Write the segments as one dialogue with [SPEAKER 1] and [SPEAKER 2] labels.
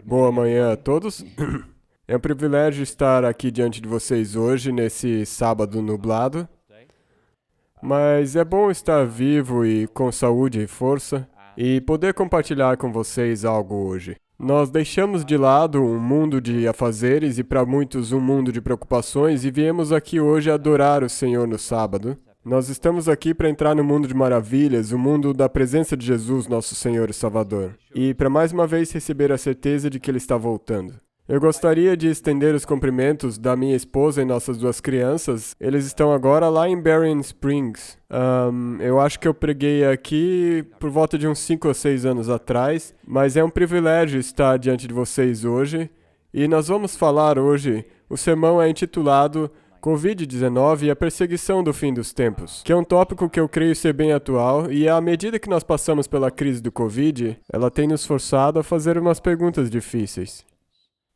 [SPEAKER 1] Boa manhã a todos. É um privilégio estar aqui diante de vocês hoje, nesse sábado nublado. Mas é bom estar vivo e com saúde e força e poder compartilhar com vocês algo hoje. Nós deixamos de lado um mundo de afazeres e para muitos um mundo de preocupações e viemos aqui hoje adorar o Senhor no sábado. Nós estamos aqui para entrar no mundo de maravilhas, o mundo da presença de Jesus, nosso Senhor e Salvador. E para mais uma vez receber a certeza de que Ele está voltando. Eu gostaria de estender os cumprimentos da minha esposa e nossas duas crianças. Eles estão agora lá em Berrien Springs. Eu acho que eu preguei aqui por volta de uns 5 ou 6 anos atrás, mas é um privilégio estar diante de vocês hoje. E nós vamos falar hoje, o sermão é intitulado Covid-19 e a perseguição do fim dos tempos, que é um tópico que eu creio ser bem atual e à medida que nós passamos pela crise do Covid, ela tem nos forçado a fazer umas perguntas difíceis.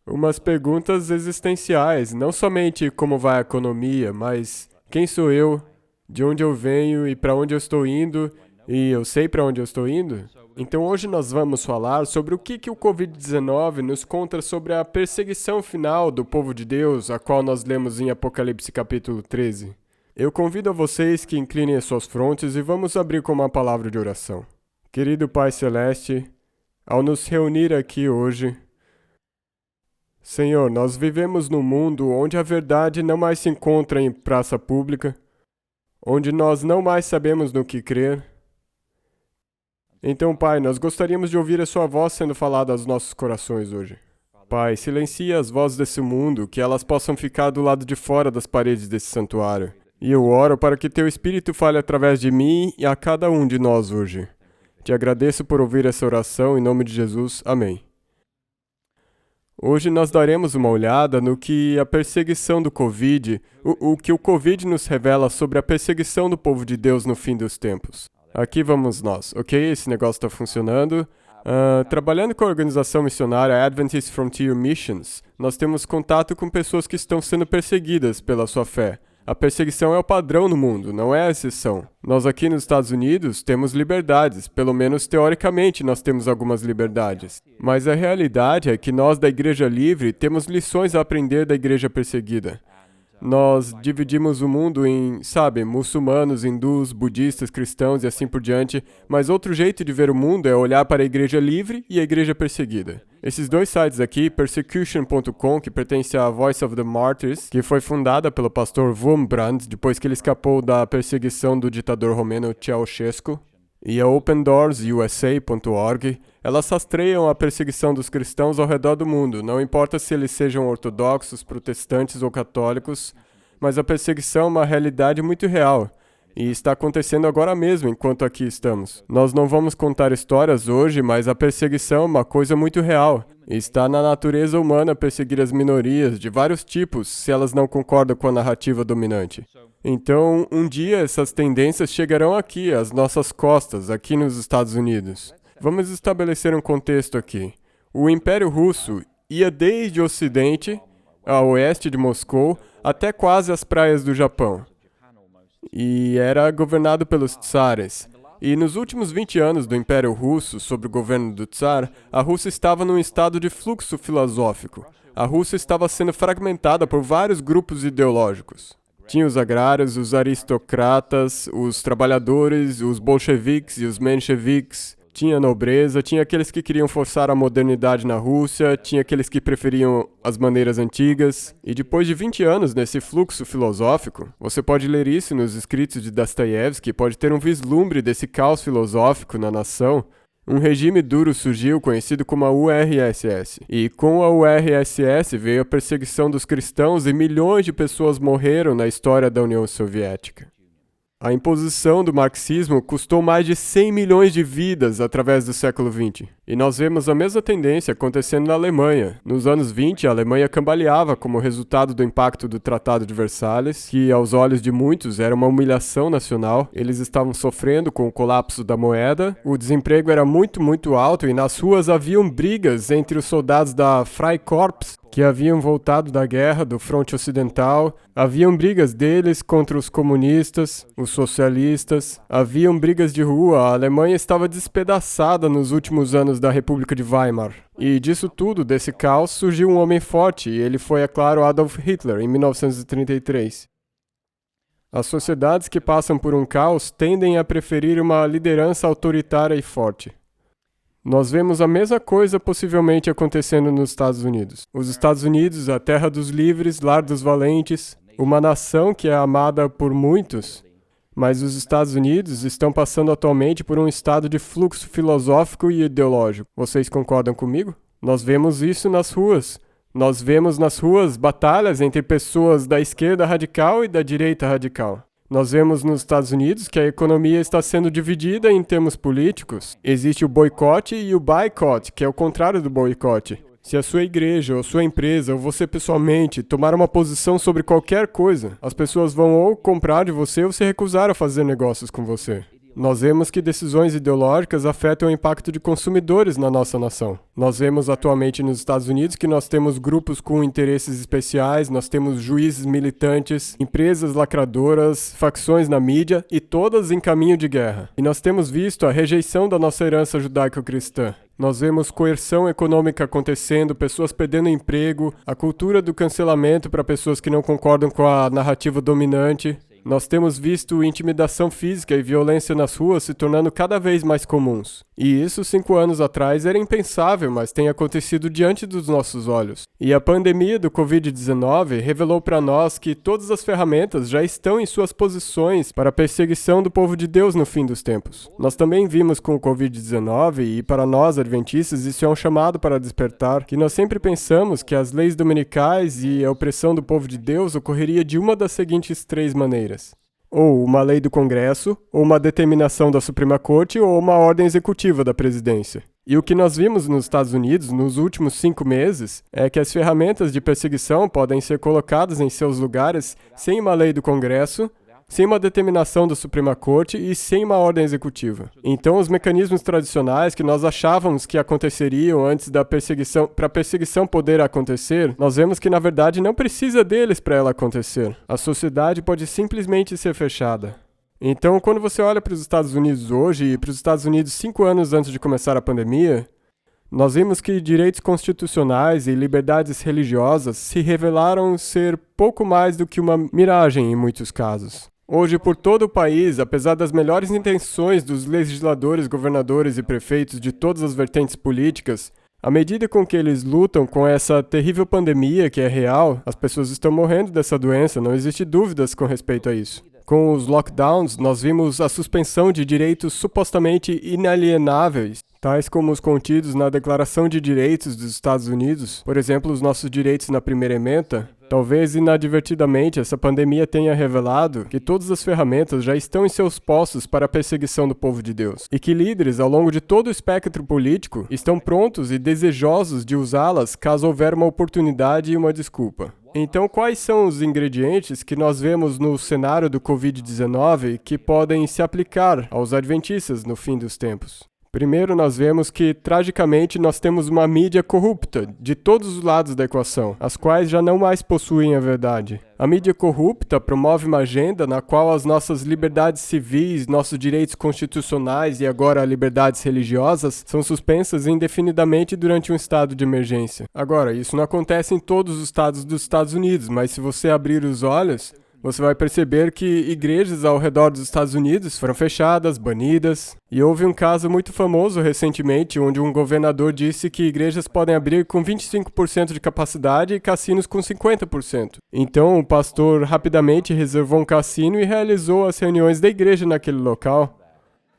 [SPEAKER 1] Umas perguntas existenciais, não somente como vai a economia, mas quem sou eu, de onde eu venho e para onde eu estou indo, e eu sei para onde eu estou indo? Então hoje nós vamos falar sobre o que o Covid-19 nos conta sobre a perseguição final do povo de Deus, a qual nós lemos em Apocalipse capítulo 13. Eu convido a vocês que inclinem as suas frontes e vamos abrir com uma palavra de oração. Querido Pai Celeste, ao nos reunir aqui hoje, Senhor, nós vivemos num mundo onde a verdade não mais se encontra em praça pública, onde nós não mais sabemos no que crer. Então, Pai, nós gostaríamos de ouvir a Sua voz sendo falada aos nossos corações hoje. Pai, silencia as vozes desse mundo, que elas possam ficar do lado de fora das paredes desse santuário. E eu oro para que Teu Espírito fale através de mim e a cada um de nós hoje. Te agradeço por ouvir essa oração, em nome de Jesus. Amém. Hoje nós daremos uma olhada no que a perseguição do Covid, o que o Covid nos revela sobre a perseguição do povo de Deus no fim dos tempos. Aqui vamos nós, ok? Esse negócio está funcionando. Trabalhando com a organização missionária Adventist Frontier Missions, nós temos contato com pessoas que estão sendo perseguidas pela sua fé. A perseguição é o padrão no mundo, não é a exceção. Nós aqui nos Estados Unidos temos liberdades, pelo menos teoricamente nós temos algumas liberdades. Mas a realidade é que nós da Igreja Livre temos lições a aprender da Igreja perseguida. Nós dividimos o mundo em, muçulmanos, hindus, budistas, cristãos e assim por diante, mas outro jeito de ver o mundo é olhar para a Igreja Livre e a Igreja Perseguida. Esses dois sites aqui, Persecution.com, que pertence à Voice of the Martyrs, que foi fundada pelo pastor Wurmbrand depois que ele escapou da perseguição do ditador romeno Ceausescu, e a OpenDoorsUSA.org, elas rastreiam a perseguição dos cristãos ao redor do mundo, não importa se eles sejam ortodoxos, protestantes ou católicos, mas a perseguição é uma realidade muito real, e está acontecendo agora mesmo enquanto aqui estamos. Nós não vamos contar histórias hoje, mas a perseguição é uma coisa muito real, e está na natureza humana perseguir as minorias de vários tipos, se elas não concordam com a narrativa dominante. Então, um dia essas tendências chegarão aqui, às nossas costas, aqui nos Estados Unidos. Vamos estabelecer um contexto aqui. O Império Russo ia desde o Ocidente, a oeste de Moscou, até quase as praias do Japão. E era governado pelos tsares. E nos últimos 20 anos do Império Russo, sob o governo do tsar, a Rússia estava num estado de fluxo filosófico. A Rússia estava sendo fragmentada por vários grupos ideológicos. Tinha os agrários, os aristocratas, os trabalhadores, os bolcheviques e os mencheviques. Tinha a nobreza, tinha aqueles que queriam forçar a modernidade na Rússia, tinha aqueles que preferiam as maneiras antigas. E depois de 20 anos nesse fluxo filosófico, você pode ler isso nos escritos de Dostoiévski, pode ter um vislumbre desse caos filosófico na nação. Um regime duro surgiu, conhecido como a URSS. E com a URSS veio a perseguição dos cristãos e milhões de pessoas morreram na história da União Soviética. A imposição do marxismo custou mais de 100 milhões de vidas através do século XX. E nós vemos a mesma tendência acontecendo na Alemanha. Nos anos 20, a Alemanha cambaleava como resultado do impacto do Tratado de Versalhes, que aos olhos de muitos era uma humilhação nacional. Eles estavam sofrendo com o colapso da moeda, o desemprego era muito alto e nas ruas haviam brigas entre os soldados da Freikorps, que haviam voltado da guerra do fronte ocidental, haviam brigas deles contra os comunistas, os socialistas, haviam brigas de rua, a Alemanha estava despedaçada nos últimos anos da República de Weimar. E disso tudo, desse caos, surgiu um homem forte, e ele foi, é claro, Adolf Hitler, em 1933. As sociedades que passam por um caos tendem a preferir uma liderança autoritária e forte. Nós vemos a mesma coisa possivelmente acontecendo nos Estados Unidos. Os Estados Unidos, a terra dos livres, lar dos valentes, uma nação que é amada por muitos, mas os Estados Unidos estão passando atualmente por um estado de fluxo filosófico e ideológico. Vocês concordam comigo? Nós vemos isso nas ruas. Nós vemos nas ruas batalhas entre pessoas da esquerda radical e da direita radical. Nós vemos nos Estados Unidos que a economia está sendo dividida em termos políticos. Existe o boicote e o boycott, que é o contrário do boicote. Se a sua igreja, ou sua empresa, ou você pessoalmente tomar uma posição sobre qualquer coisa, as pessoas vão ou comprar de você ou se recusar a fazer negócios com você. Nós vemos que decisões ideológicas afetam o impacto de consumidores na nossa nação. Nós vemos atualmente nos Estados Unidos que nós temos grupos com interesses especiais, nós temos juízes militantes, empresas lacradoras, facções na mídia e todas em caminho de guerra. E nós temos visto a rejeição da nossa herança judaico-cristã. Nós vemos coerção econômica acontecendo, pessoas perdendo emprego, a cultura do cancelamento para pessoas que não concordam com a narrativa dominante. Nós temos visto intimidação física e violência nas ruas se tornando cada vez mais comuns. E isso 5 anos atrás era impensável, mas tem acontecido diante dos nossos olhos. E a pandemia do Covid-19 revelou para nós que todas as ferramentas já estão em suas posições para a perseguição do povo de Deus no fim dos tempos. Nós também vimos com o Covid-19, e para nós adventistas isso é um chamado para despertar, que nós sempre pensamos que as leis dominicais e a opressão do povo de Deus ocorreria de uma das seguintes 3 maneiras. Ou uma lei do Congresso, ou uma determinação da Suprema Corte, ou uma ordem executiva da presidência. E o que nós vimos nos Estados Unidos nos últimos 5 meses é que as ferramentas de perseguição podem ser colocadas em seus lugares sem uma lei do Congresso, sem uma determinação da Suprema Corte e sem uma ordem executiva. Então, os mecanismos tradicionais que nós achávamos que aconteceriam antes da perseguição, para a perseguição poder acontecer, nós vemos que, na verdade, não precisa deles para ela acontecer. A sociedade pode simplesmente ser fechada. Então, quando você olha para os Estados Unidos hoje e para os Estados Unidos 5 anos antes de começar a pandemia, nós vimos que direitos constitucionais e liberdades religiosas se revelaram ser pouco mais do que uma miragem em muitos casos. Hoje, por todo o país, apesar das melhores intenções dos legisladores, governadores e prefeitos de todas as vertentes políticas, à medida com que eles lutam com essa terrível pandemia que é real, as pessoas estão morrendo dessa doença, não existe dúvidas com respeito a isso. Com os lockdowns, nós vimos a suspensão de direitos supostamente inalienáveis, tais como os contidos na Declaração de Direitos dos Estados Unidos, por exemplo, os nossos direitos na primeira ementa. Talvez inadvertidamente essa pandemia tenha revelado que todas as ferramentas já estão em seus postos para a perseguição do povo de Deus, e que líderes ao longo de todo o espectro político estão prontos e desejosos de usá-las caso houver uma oportunidade e uma desculpa. Então, quais são os ingredientes que nós vemos no cenário do Covid-19 que podem se aplicar aos adventistas no fim dos tempos? Primeiro, nós vemos que, tragicamente, nós temos uma mídia corrupta de todos os lados da equação, as quais já não mais possuem a verdade. A mídia corrupta promove uma agenda na qual as nossas liberdades civis, nossos direitos constitucionais e agora liberdades religiosas são suspensas indefinidamente durante um estado de emergência. Agora, isso não acontece em todos os estados dos Estados Unidos, mas se você abrir os olhos, você vai perceber que igrejas ao redor dos Estados Unidos foram fechadas, banidas. E houve um caso muito famoso recentemente, onde um governador disse que igrejas podem abrir com 25% de capacidade e cassinos com 50%. Então, o pastor rapidamente reservou um cassino e realizou as reuniões da igreja naquele local.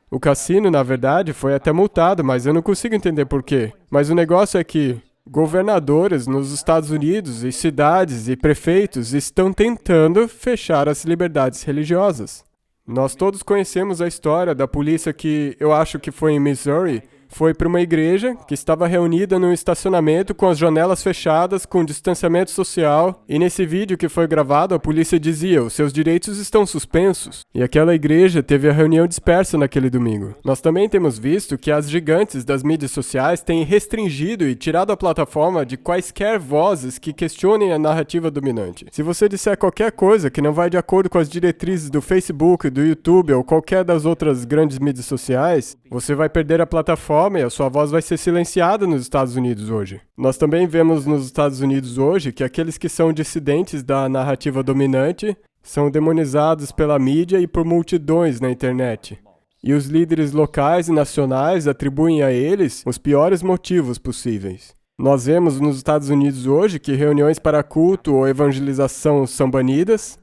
[SPEAKER 1] O cassino, na verdade, foi até multado, mas eu não consigo entender por quê. Mas o negócio é que governadores nos Estados Unidos e cidades e prefeitos estão tentando fechar as liberdades religiosas. Nós todos conhecemos a história da polícia que, eu acho que foi em Missouri, foi para uma igreja que estava reunida num estacionamento com as janelas fechadas, com distanciamento social, e nesse vídeo que foi gravado, a polícia dizia: os seus direitos estão suspensos. E aquela igreja teve a reunião dispersa naquele domingo. Nós também temos visto que as gigantes das mídias sociais têm restringido e tirado a plataforma de quaisquer vozes que questionem a narrativa dominante. Se você disser qualquer coisa que não vai de acordo com as diretrizes do Facebook, do YouTube ou qualquer das outras grandes mídias sociais, você vai perder a plataforma idioma e a sua voz vai ser silenciada nos Estados Unidos hoje. Nós também vemos nos Estados Unidos hoje que aqueles que são dissidentes da narrativa dominante são demonizados pela mídia e por multidões na internet. E os líderes locais e nacionais atribuem a eles os piores motivos possíveis. Nós vemos nos Estados Unidos hoje que reuniões para culto ou evangelização são banidas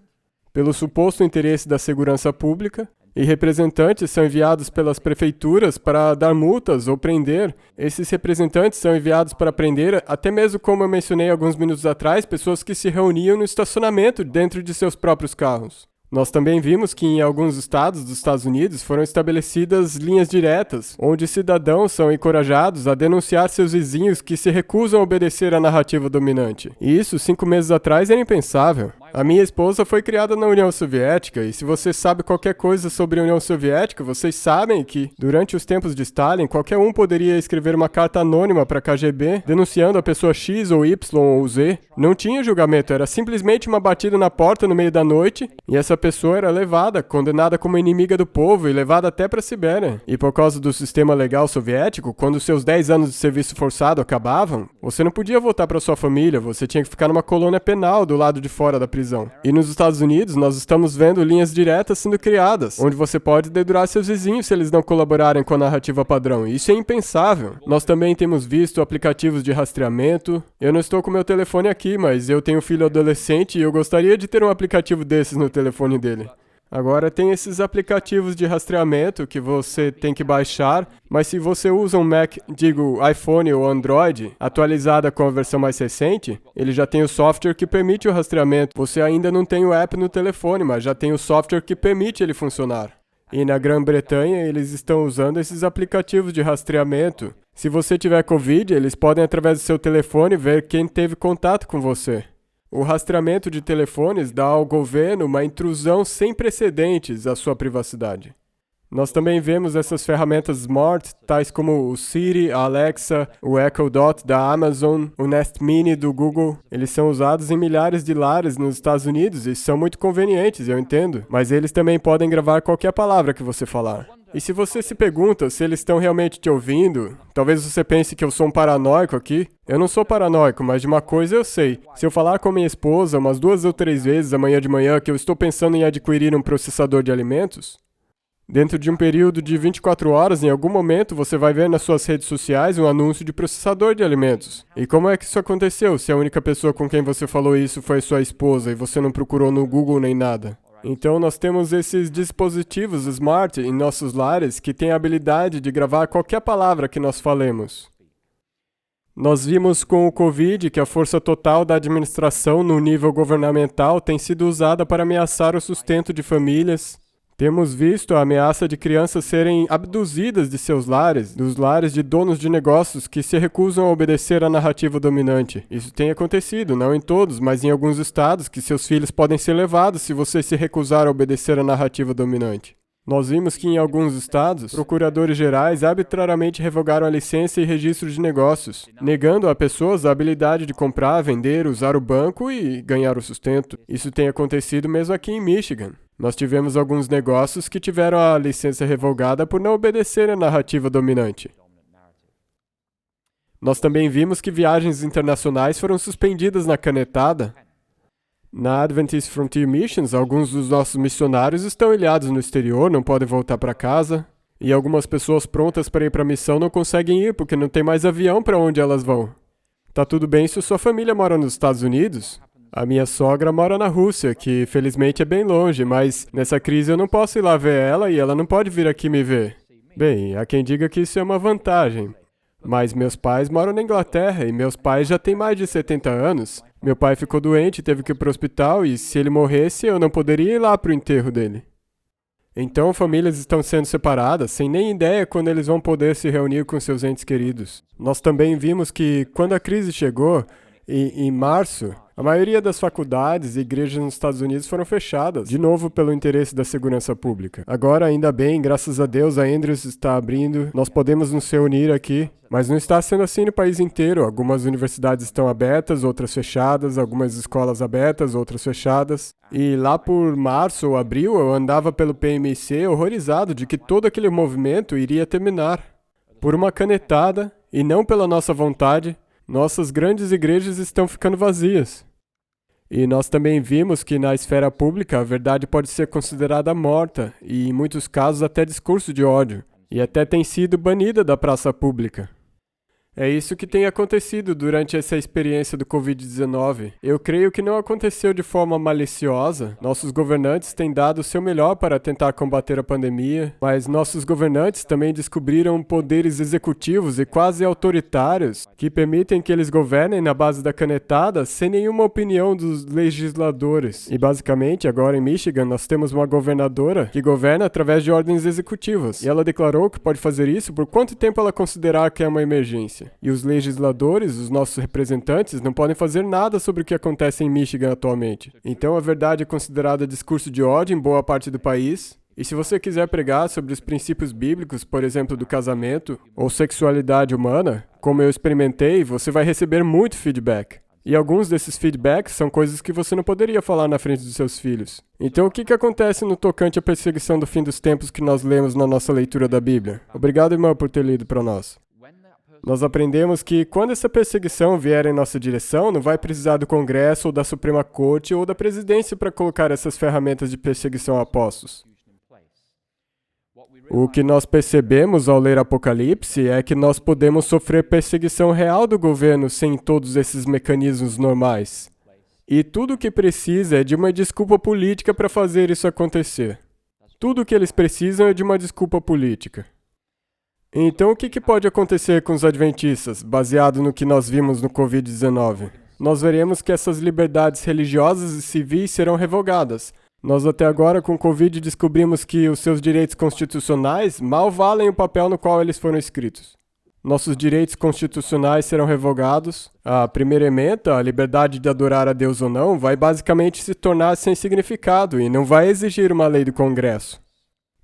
[SPEAKER 1] pelo suposto interesse da segurança pública, e representantes são enviados pelas prefeituras para dar multas ou prender. Esses representantes são enviados para prender, até mesmo, como eu mencionei alguns minutos atrás, pessoas que se reuniam no estacionamento dentro de seus próprios carros. Nós também vimos que em alguns estados dos Estados Unidos foram estabelecidas linhas diretas, onde cidadãos são encorajados a denunciar seus vizinhos que se recusam a obedecer à narrativa dominante. E isso, 5 meses atrás, era impensável. A minha esposa foi criada na União Soviética, e se você sabe qualquer coisa sobre a União Soviética, vocês sabem que, durante os tempos de Stalin, qualquer um poderia escrever uma carta anônima para a KGB, denunciando a pessoa X ou Y ou Z. Não tinha julgamento, era simplesmente uma batida na porta no meio da noite, e essa pessoa era levada, condenada como inimiga do povo e levada até para a Sibéria. E por causa do sistema legal soviético, quando seus 10 anos de serviço forçado acabavam, você não podia voltar para sua família, você tinha que ficar numa colônia penal do lado de fora da prisão. E nos Estados Unidos, nós estamos vendo linhas diretas sendo criadas, onde você pode dedurar seus vizinhos se eles não colaborarem com a narrativa padrão. E isso é impensável. Nós também temos visto aplicativos de rastreamento. Eu não estou com meu telefone aqui, mas eu tenho um filho adolescente e eu gostaria de ter um aplicativo desses no telefone dele. Agora tem esses aplicativos de rastreamento que você tem que baixar, mas se você usa um iPhone ou Android, atualizada com a versão mais recente, ele já tem o software que permite o rastreamento. Você ainda não tem o app no telefone, mas já tem o software que permite ele funcionar. E na Grã-Bretanha, eles estão usando esses aplicativos de rastreamento. Se você tiver Covid, eles podem, através do seu telefone, ver quem teve contato com você. O rastreamento de telefones dá ao governo uma intrusão sem precedentes à sua privacidade. Nós também vemos essas ferramentas smart, tais como o Siri, a Alexa, o Echo Dot da Amazon, o Nest Mini do Google. Eles são usados em milhares de lares nos Estados Unidos e são muito convenientes, eu entendo. Mas eles também podem gravar qualquer palavra que você falar. E se você se pergunta se eles estão realmente te ouvindo, talvez você pense que eu sou um paranoico aqui. Eu não sou paranoico, mas de uma coisa eu sei. Se eu falar com minha esposa umas 2 ou 3 vezes amanhã de manhã que eu estou pensando em adquirir um processador de alimentos, dentro de um período de 24 horas, em algum momento, você vai ver nas suas redes sociais um anúncio de processador de alimentos. E como é que isso aconteceu, se a única pessoa com quem você falou isso foi sua esposa e você não procurou no Google nem nada? Então, nós temos esses dispositivos smart em nossos lares que têm a habilidade de gravar qualquer palavra que nós falemos. Nós vimos com o Covid que a força total da administração no nível governamental tem sido usada para ameaçar o sustento de famílias. Temos visto a ameaça de crianças serem abduzidas de seus lares, dos lares de donos de negócios que se recusam a obedecer à narrativa dominante. Isso tem acontecido, não em todos, mas em alguns estados, que seus filhos podem ser levados se você se recusar a obedecer à narrativa dominante. Nós vimos que em alguns estados, procuradores gerais arbitrariamente revogaram a licença e registro de negócios, negando a pessoas a habilidade de comprar, vender, usar o banco e ganhar o sustento. Isso tem acontecido mesmo aqui em Michigan. Nós tivemos alguns negócios que tiveram a licença revogada por não obedecer à narrativa dominante. Nós também vimos que viagens internacionais foram suspendidas na canetada. Na Adventist Frontier Missions, alguns dos nossos missionários estão ilhados no exterior, não podem voltar para casa. E algumas pessoas prontas para ir para a missão não conseguem ir porque não tem mais avião para onde elas vão. Tá tudo bem se sua família mora nos Estados Unidos? A minha sogra mora na Rússia, que felizmente é bem longe, mas nessa crise eu não posso ir lá ver ela e ela não pode vir aqui me ver. Bem, há quem diga que isso é uma vantagem. Mas meus pais moram na Inglaterra e meus pais já têm mais de 70 anos. Meu pai ficou doente, teve que ir para o hospital e se ele morresse eu não poderia ir lá para o enterro dele. Então famílias estão sendo separadas sem nem ideia quando eles vão poder se reunir com seus entes queridos. Nós também vimos que quando a crise chegou, em março, a maioria das faculdades e igrejas nos Estados Unidos foram fechadas, de novo pelo interesse da segurança pública. Agora, ainda bem, graças a Deus, a Andrews está abrindo, nós podemos nos reunir aqui, mas não está sendo assim no país inteiro. Algumas universidades estão abertas, outras fechadas, algumas escolas abertas, outras fechadas. E lá por março ou abril, eu andava pelo PMC horrorizado de que todo aquele movimento iria terminar. Por uma canetada, e não pela nossa vontade, nossas grandes igrejas estão ficando vazias. E nós também vimos que na esfera pública a verdade pode ser considerada morta e, em muitos casos, até discurso de ódio, e até tem sido banida da praça pública. É isso que tem acontecido durante essa experiência do Covid-19. Eu creio que não aconteceu de forma maliciosa. Nossos governantes têm dado o seu melhor para tentar combater a pandemia, mas nossos governantes também descobriram poderes executivos e quase autoritários que permitem que eles governem na base da canetada sem nenhuma opinião dos legisladores. E basicamente, agora em Michigan, nós temos uma governadora que governa através de ordens executivas. E ela declarou que pode fazer isso por quanto tempo ela considerar que é uma emergência. E os legisladores, os nossos representantes, não podem fazer nada sobre o que acontece em Michigan atualmente. Então a verdade é considerada discurso de ódio em boa parte do país. E se você quiser pregar sobre os princípios bíblicos, por exemplo, do casamento ou sexualidade humana, como eu experimentei, você vai receber muito feedback. E alguns desses feedbacks são coisas que você não poderia falar na frente dos seus filhos. Então o que acontece no tocante à perseguição do fim dos tempos que nós lemos na nossa leitura da Bíblia? Obrigado, irmão, por ter lido para nós. Nós aprendemos que quando essa perseguição vier em nossa direção, não vai precisar do Congresso ou da Suprema Corte ou da presidência para colocar essas ferramentas de perseguição a postos. O que nós percebemos ao ler Apocalipse é que nós podemos sofrer perseguição real do governo sem todos esses mecanismos normais. E tudo o que precisa é de uma desculpa política para fazer isso acontecer. Tudo o que eles precisam é de uma desculpa política. Então, o que pode acontecer com os adventistas, baseado no que nós vimos no Covid-19? Nós veremos que essas liberdades religiosas e civis serão revogadas. Nós até agora, com o Covid, descobrimos que os seus direitos constitucionais mal valem o papel no qual eles foram escritos. Nossos direitos constitucionais serão revogados. A primeira ementa, a liberdade de adorar a Deus ou não, vai basicamente se tornar sem significado e não vai exigir uma lei do Congresso.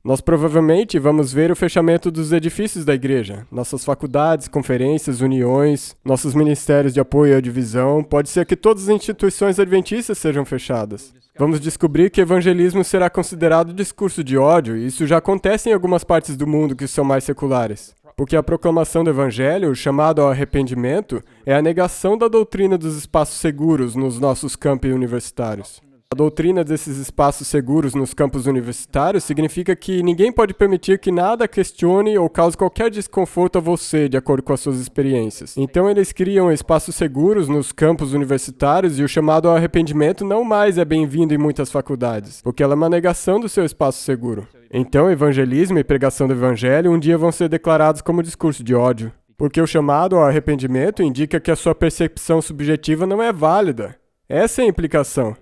[SPEAKER 1] Nós provavelmente vamos ver o fechamento dos edifícios da igreja, nossas faculdades, conferências, uniões, nossos ministérios de apoio à divisão. Pode ser que todas as instituições adventistas sejam fechadas. Vamos descobrir que evangelismo será considerado discurso de ódio, e isso já acontece em algumas partes do mundo que são mais seculares. Porque a proclamação do evangelho, o chamado ao arrependimento, é a negação da doutrina dos espaços seguros nos nossos campi universitários. A doutrina desses espaços seguros nos campos universitários significa que ninguém pode permitir que nada questione ou cause qualquer desconforto a você, de acordo com as suas experiências. Então eles criam espaços seguros nos campos universitários e o chamado ao arrependimento não mais é bem-vindo em muitas faculdades, porque ela é uma negação do seu espaço seguro. Então evangelismo e pregação do evangelho um dia vão ser declarados como discurso de ódio, porque o chamado ao arrependimento indica que a sua percepção subjetiva não é válida. Essa é a implicação.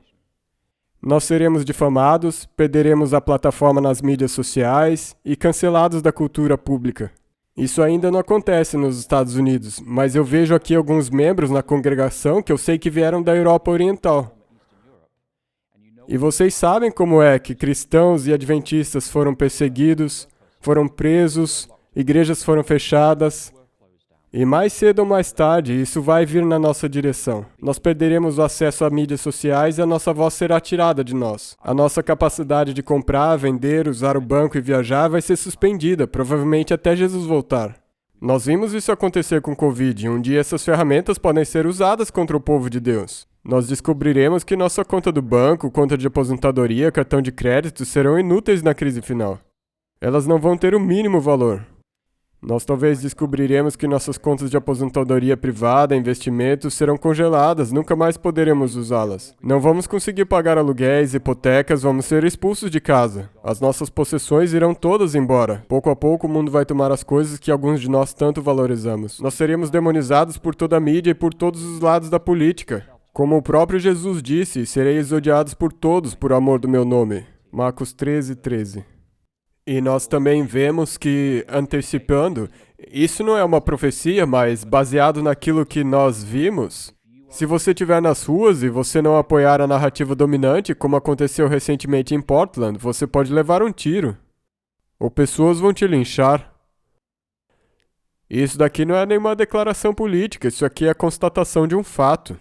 [SPEAKER 1] Nós seremos difamados, perderemos a plataforma nas mídias sociais e cancelados da cultura pública. Isso ainda não acontece nos Estados Unidos, mas eu vejo aqui alguns membros na congregação que eu sei que vieram da Europa Oriental. E vocês sabem como é que cristãos e adventistas foram perseguidos, foram presos, igrejas foram fechadas. E mais cedo ou mais tarde, isso vai vir na nossa direção. Nós perderemos o acesso a mídias sociais e a nossa voz será tirada de nós. A nossa capacidade de comprar, vender, usar o banco e viajar vai ser suspendida, provavelmente até Jesus voltar. Nós vimos isso acontecer com o Covid, e um dia essas ferramentas podem ser usadas contra o povo de Deus. Nós descobriremos que nossa conta do banco, conta de aposentadoria, cartão de crédito serão inúteis na crise final. Elas não vão ter o mínimo valor. Nós talvez descobriremos que nossas contas de aposentadoria privada, investimentos, serão congeladas, nunca mais poderemos usá-las. Não vamos conseguir pagar aluguéis, hipotecas, vamos ser expulsos de casa. As nossas possessões irão todas embora. Pouco a pouco o mundo vai tomar as coisas que alguns de nós tanto valorizamos. Nós seremos demonizados por toda a mídia e por todos os lados da política. Como o próprio Jesus disse, sereis odiados por todos por amor do meu nome. Marcos 13:13. E nós também vemos que, antecipando, isso não é uma profecia, mas baseado naquilo que nós vimos, se você estiver nas ruas e você não apoiar a narrativa dominante, como aconteceu recentemente em Portland, você pode levar um tiro. Ou pessoas vão te linchar. Isso daqui não é nenhuma declaração política, isso aqui é a constatação de um fato.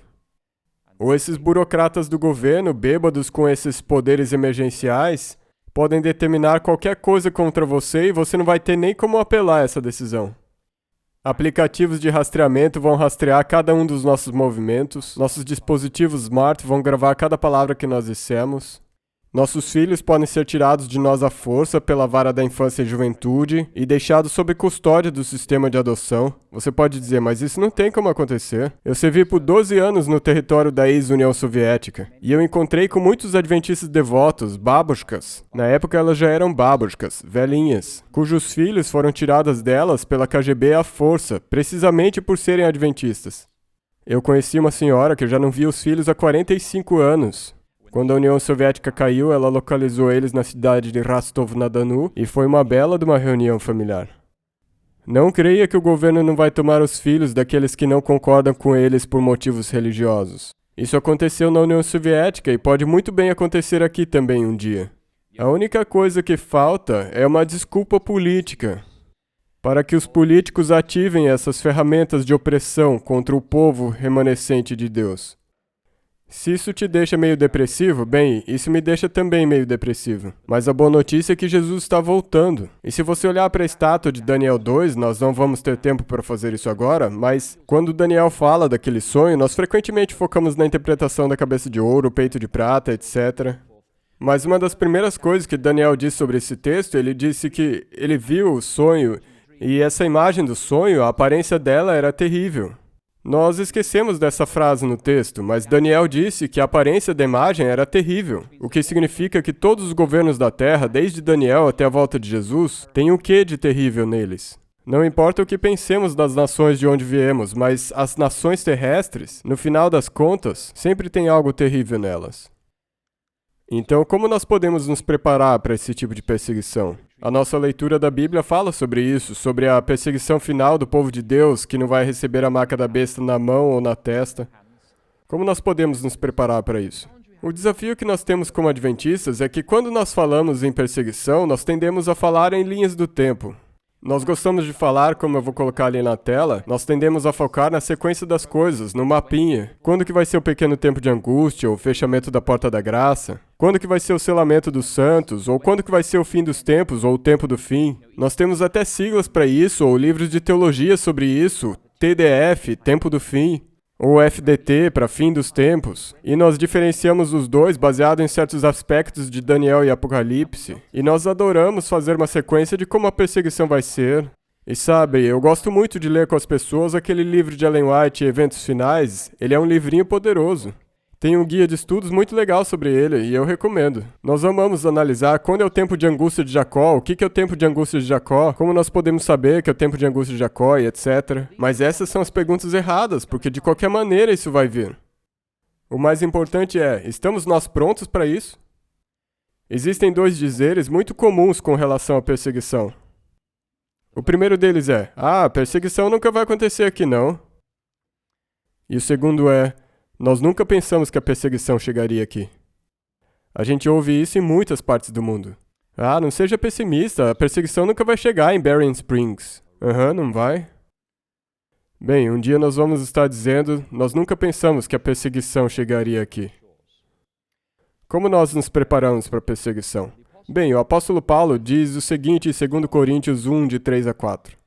[SPEAKER 1] Ou esses burocratas do governo, bêbados com esses poderes emergenciais, podem determinar qualquer coisa contra você e você não vai ter nem como apelar essa decisão. Aplicativos de rastreamento vão rastrear cada um dos nossos movimentos, nossos dispositivos smart vão gravar cada palavra que nós dissemos. Nossos filhos podem ser tirados de nós à força pela vara da infância e juventude e deixados sob custódia do sistema de adoção. Você pode dizer, mas isso não tem como acontecer. Eu servi por 12 anos no território da ex-União Soviética e eu encontrei com muitos adventistas devotos, babushkas. Na época elas já eram babushkas, velhinhas, cujos filhos foram tirados delas pela KGB à força, precisamente por serem adventistas. Eu conheci uma senhora que já não via os filhos há 45 anos. Quando a União Soviética caiu, ela localizou eles na cidade de Rostov-na-Donu e foi uma bela de uma reunião familiar. Não creia que o governo não vai tomar os filhos daqueles que não concordam com eles por motivos religiosos. Isso aconteceu na União Soviética e pode muito bem acontecer aqui também um dia. A única coisa que falta é uma desculpa política, para que os políticos ativem essas ferramentas de opressão contra o povo remanescente de Deus. Se isso te deixa meio depressivo, bem, isso me deixa também meio depressivo. Mas a boa notícia é que Jesus está voltando. E se você olhar para a estátua de Daniel 2, nós não vamos ter tempo para fazer isso agora, mas quando Daniel fala daquele sonho, nós frequentemente focamos na interpretação da cabeça de ouro, peito de prata, etc. Mas uma das primeiras coisas que Daniel disse sobre esse texto, ele disse que ele viu o sonho e essa imagem do sonho, a aparência dela era terrível. Nós esquecemos dessa frase no texto, mas Daniel disse que a aparência da imagem era terrível, o que significa que todos os governos da Terra, desde Daniel até a volta de Jesus, têm o quê de terrível neles? Não importa o que pensemos das nações de onde viemos, mas as nações terrestres, no final das contas, sempre tem algo terrível nelas. Então, como nós podemos nos preparar para esse tipo de perseguição? A nossa leitura da Bíblia fala sobre isso, sobre a perseguição final do povo de Deus, que não vai receber a marca da besta na mão ou na testa. Como nós podemos nos preparar para isso? O desafio que nós temos como adventistas é que quando nós falamos em perseguição, nós tendemos a falar em linhas do tempo. Nós gostamos de falar, como eu vou colocar ali na tela, nós tendemos a focar na sequência das coisas, no mapinha. Quando que vai ser o pequeno tempo de angústia, ou o fechamento da porta da graça? Quando que vai ser o selamento dos santos? Ou quando que vai ser o fim dos tempos, ou o tempo do fim? Nós temos até siglas para isso, ou livros de teologia sobre isso, TDF, tempo do fim, ou FDT, para fim dos tempos. E nós diferenciamos os dois baseado em certos aspectos de Daniel e Apocalipse. E nós adoramos fazer uma sequência de como a perseguição vai ser. E sabe, eu gosto muito de ler com as pessoas aquele livro de Ellen White, Eventos Finais. Ele é um livrinho poderoso. Tem um guia de estudos muito legal sobre ele, e eu recomendo. Nós amamos analisar quando é o tempo de angústia de Jacó, o que é o tempo de angústia de Jacó, como nós podemos saber que é o tempo de angústia de Jacó e etc. Mas essas são as perguntas erradas, porque de qualquer maneira isso vai vir. O mais importante é, estamos nós prontos para isso? Existem dois dizeres muito comuns com relação à perseguição. O primeiro deles é, a perseguição nunca vai acontecer aqui não. E o segundo é, nós nunca pensamos que a perseguição chegaria aqui. A gente ouve isso em muitas partes do mundo. Ah, não seja pessimista, a perseguição nunca vai chegar em Berrien Springs. Não vai. Bem, um dia nós vamos estar dizendo, nós nunca pensamos que a perseguição chegaria aqui. Como nós nos preparamos para a perseguição? Bem, o apóstolo Paulo diz o seguinte em 2 Coríntios 1, de 3 a 4.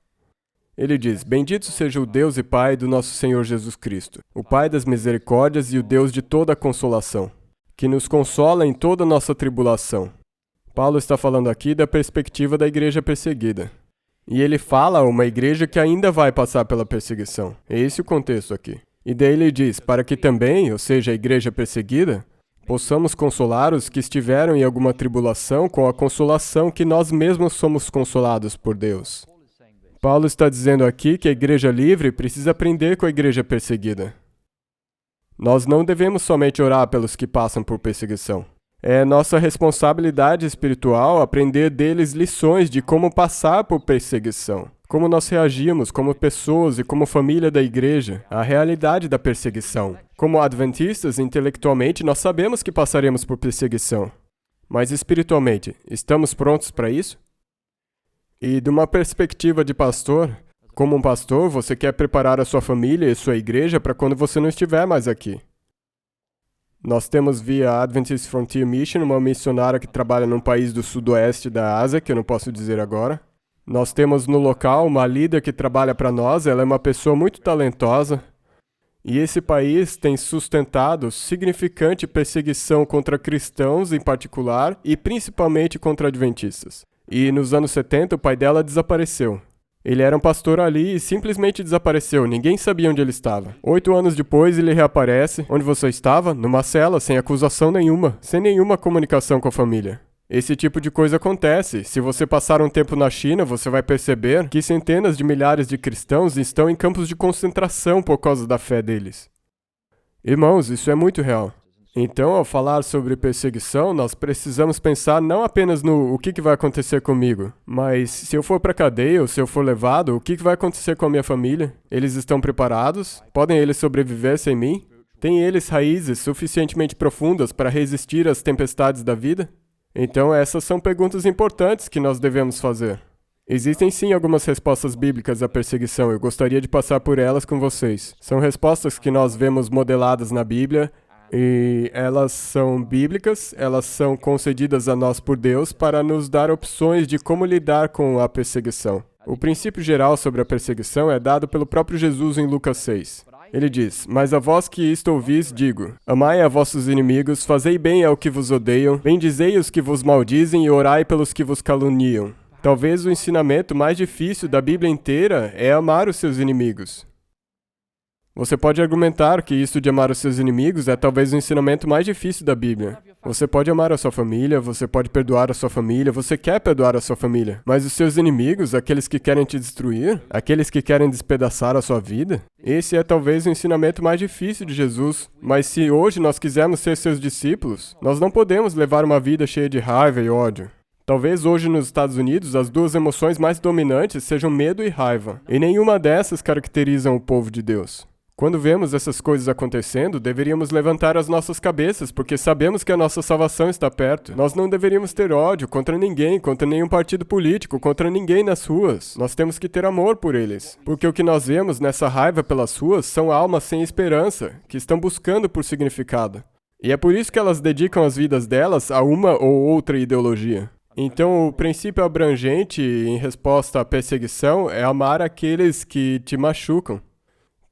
[SPEAKER 1] Ele diz, bendito seja o Deus e Pai do nosso Senhor Jesus Cristo, o Pai das misericórdias e o Deus de toda a consolação, que nos consola em toda a nossa tribulação. Paulo está falando aqui da perspectiva da igreja perseguida. E ele fala a uma igreja que ainda vai passar pela perseguição. É esse o contexto aqui. E daí ele diz, para que também, ou seja, a igreja perseguida, possamos consolar os que estiveram em alguma tribulação com a consolação que nós mesmos somos consolados por Deus. Paulo está dizendo aqui que a igreja livre precisa aprender com a igreja perseguida. Nós não devemos somente orar pelos que passam por perseguição. É nossa responsabilidade espiritual aprender deles lições de como passar por perseguição, como nós reagimos como pessoas e como família da igreja à realidade da perseguição. Como adventistas, intelectualmente, nós sabemos que passaremos por perseguição. Mas espiritualmente, estamos prontos para isso? E de uma perspectiva de pastor, como um pastor, você quer preparar a sua família e sua igreja para quando você não estiver mais aqui. Nós temos via Adventist Frontier Mission uma missionária que trabalha num país do sudoeste da Ásia, que eu não posso dizer agora. Nós temos no local uma líder que trabalha para nós, ela é uma pessoa muito talentosa. E esse país tem sustentado significante perseguição contra cristãos em particular e principalmente contra adventistas. E nos anos 70 o pai dela desapareceu. Ele era um pastor ali e simplesmente desapareceu, ninguém sabia onde ele estava. 8 anos depois ele reaparece. Onde você estava? Numa cela, sem acusação nenhuma, sem nenhuma comunicação com a família. Esse tipo de coisa acontece. Se você passar um tempo na China, você vai perceber que centenas de milhares de cristãos estão em campos de concentração por causa da fé deles. Irmãos, isso é muito real. Então, ao falar sobre perseguição, nós precisamos pensar não apenas no o que vai acontecer comigo, mas se eu for para a cadeia ou se eu for levado, o que vai acontecer com a minha família? Eles estão preparados? Podem eles sobreviver sem mim? Têm eles raízes suficientemente profundas para resistir às tempestades da vida? Então, essas são perguntas importantes que nós devemos fazer. Existem sim algumas respostas bíblicas à perseguição, eu gostaria de passar por elas com vocês. São respostas que nós vemos modeladas na Bíblia, e elas são bíblicas, elas são concedidas a nós por Deus para nos dar opções de como lidar com a perseguição. O princípio geral sobre a perseguição é dado pelo próprio Jesus em Lucas 6. Ele diz, mas a vós que isto ouvis, digo, amai a vossos inimigos, fazei bem ao que vos odeiam, bendizei os que vos maldizem e orai pelos que vos caluniam. Talvez o ensinamento mais difícil da Bíblia inteira é amar os seus inimigos. Você pode argumentar que isso de amar os seus inimigos é talvez o ensinamento mais difícil da Bíblia. Você pode amar a sua família, você pode perdoar a sua família, você quer perdoar a sua família. Mas os seus inimigos, aqueles que querem te destruir, aqueles que querem despedaçar a sua vida, esse é talvez o ensinamento mais difícil de Jesus. Mas se hoje nós quisermos ser seus discípulos, nós não podemos levar uma vida cheia de raiva e ódio. Talvez hoje nos Estados Unidos as duas emoções mais dominantes sejam medo e raiva. E nenhuma dessas caracterizam o povo de Deus. Quando vemos essas coisas acontecendo, deveríamos levantar as nossas cabeças, porque sabemos que a nossa salvação está perto. Nós não deveríamos ter ódio contra ninguém, contra nenhum partido político, contra ninguém nas ruas. Nós temos que ter amor por eles. Porque o que nós vemos nessa raiva pelas ruas são almas sem esperança, que estão buscando por significado. E é por isso que elas dedicam as vidas delas a uma ou outra ideologia. Então, o princípio abrangente em resposta à perseguição é amar aqueles que te machucam.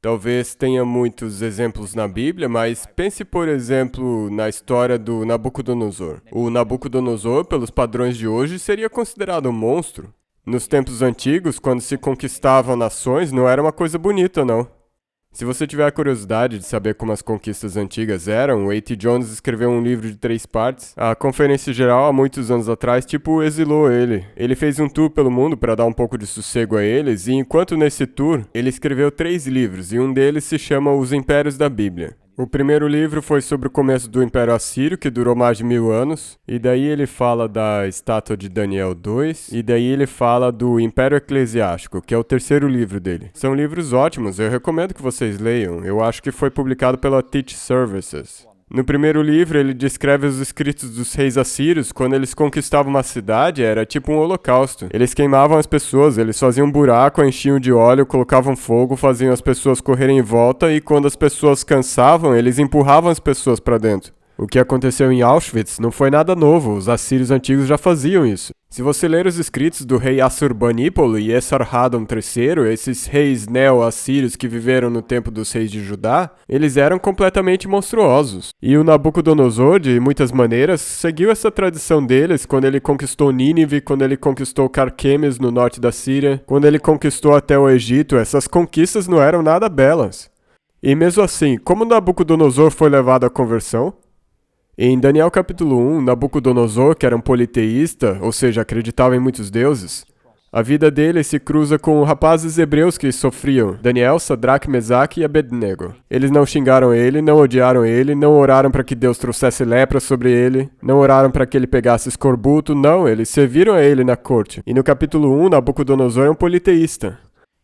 [SPEAKER 1] Talvez tenha muitos exemplos na Bíblia, mas pense, por exemplo, na história do Nabucodonosor. O Nabucodonosor, pelos padrões de hoje, seria considerado um monstro. Nos tempos antigos, quando se conquistavam nações, não era uma coisa bonita, não. Se você tiver a curiosidade de saber como as conquistas antigas eram, o A.T. Jones escreveu um livro de 3 partes. A Conferência Geral, há muitos anos atrás, exilou ele. Ele fez um tour pelo mundo para dar um pouco de sossego a eles, e enquanto nesse tour, ele escreveu 3 livros, e um deles se chama Os Impérios da Bíblia. O primeiro livro foi sobre o começo do Império Assírio, que durou mais de 1000 anos. E daí ele fala da estátua de Daniel 2. E daí ele fala do Império Eclesiástico, que é o terceiro livro dele. São livros ótimos, eu recomendo que vocês leiam. Eu acho que foi publicado pela Teach Services. No primeiro livro, ele descreve os escritos dos reis assírios. Quando eles conquistavam uma cidade, era tipo um holocausto. Eles queimavam as pessoas, eles faziam um buraco, enchiam de óleo, colocavam fogo, faziam as pessoas correrem em volta e quando as pessoas cansavam, eles empurravam as pessoas para dentro. O que aconteceu em Auschwitz não foi nada novo, os assírios antigos já faziam isso. Se você ler os escritos do rei Assurbanipal e Esarhaddon III, esses reis neo-assírios que viveram no tempo dos reis de Judá, eles eram completamente monstruosos. E o Nabucodonosor, de muitas maneiras, seguiu essa tradição deles quando ele conquistou Nínive, quando ele conquistou Carquemes no norte da Síria, quando ele conquistou até o Egito. Essas conquistas não eram nada belas. E mesmo assim, como Nabucodonosor foi levado à conversão? Em Daniel capítulo 1, Nabucodonosor, que era um politeísta, ou seja, acreditava em muitos deuses, a vida dele se cruza com rapazes hebreus que sofriam, Daniel, Sadraque, Mesaque e Abednego. Eles não xingaram ele, não odiaram ele, não oraram para que Deus trouxesse lepra sobre ele, não oraram para que ele pegasse escorbuto, não, eles serviram a ele na corte. E no capítulo 1, Nabucodonosor é um politeísta.